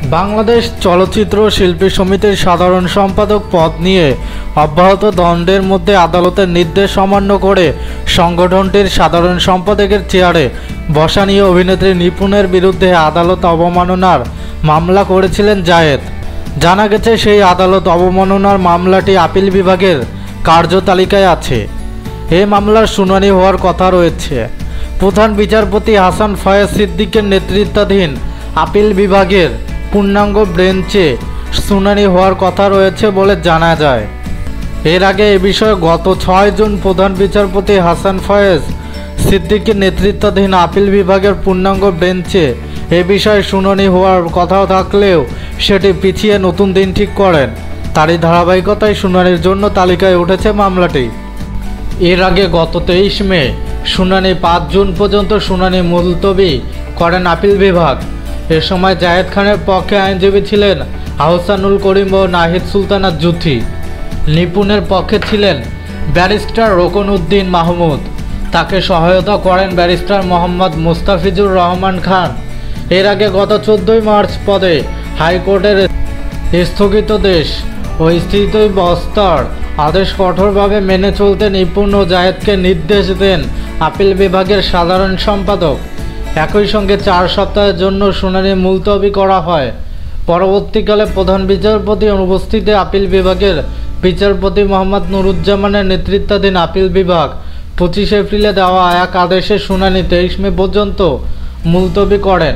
বাংলাদেশ চলচ্চিত্র শিল্পী সমিতির সাধারণ সম্পাদক পদ নিয়ে অব্যাহত দ্বন্দ্বের মধ্যে আদালতের নির্দেশ অমান্য করে সংগঠনটির সাধারণ সম্পাদকের চেয়ারে বসা নিয়ে অভিনেত্রী নিপুণের বিরুদ্ধে আদালত অবমাননার মামলা করেছিলেন জায়েদ। জানা গেছে, সেই আদালত অবমাননার মামলাটি আপিল বিভাগের কার্যতালিকায় আছে। এই মামলার শুনানি হওয়ার কথা রয়েছে। প্রধান বিচারপতি হাসান ফয়েজ সিদ্দিকের নেতৃত্বাধীন আপিল বিভাগের পূর্ণাঙ্গ বেঞ্চে শুনানি হওয়ার কথা রয়েছে বলে জানা যায়। এর আগে এ বিষয়ে গত 6 জুন প্রধান বিচারপতি হাসান ফয়েজ সিদ্দিকের নেতৃত্বাধীন আপিল বিভাগের পূর্ণাঙ্গ বেঞ্চে এ বিষয়ে শুনানি হওয়ার কথা থাকলেও সেটি পিছিয়ে নতুন দিন ঠিক করেন। তারই ধারাবাহিকতায় শুনানির জন্য তালিকায় উঠেছে মামলাটি। এর আগে গত 23 মে শুনানি 5 জুন পর্যন্ত শুনানি মুলতবি করেন আপিল বিভাগ। এ সময় জায়েদ খানের পক্ষে আইনজীবী ছিলেন আহসানুল করিম ও নাহিদ সুলতানা জুথি। নিপুণের পক্ষে ছিলেন ব্যারিস্টার রোকন উদ্দিন মাহমুদ। তাকে সহায়তা করেন ব্যারিস্টার মোহাম্মদ মুস্তাফিজুর রহমান খান। এর আগে গত 14 মার্চ পদে হাইকোর্টের স্থগিতাদেশ ও স্থিতাবস্থার আদেশ কঠোরভাবে মেনে চলতে নিপুণ ও জায়েদকে নির্দেশ দেন আপিল বিভাগের সাধারণ সম্পাদক। একই সঙ্গে 4 সপ্তাহের জন্য শুনানি মুলতবি করা হয়। পরবর্তীকালে প্রধান বিচারপতির অনুপস্থিতিতে আপিল বিভাগের বিচারপতি মোহাম্মদ নুরুজ্জামানের নেতৃত্বাধীন আপিল বিভাগ 25 এপ্রিলে দেওয়া এক আদেশে শুনানি 23 মে পর্যন্ত মুলতবি করেন।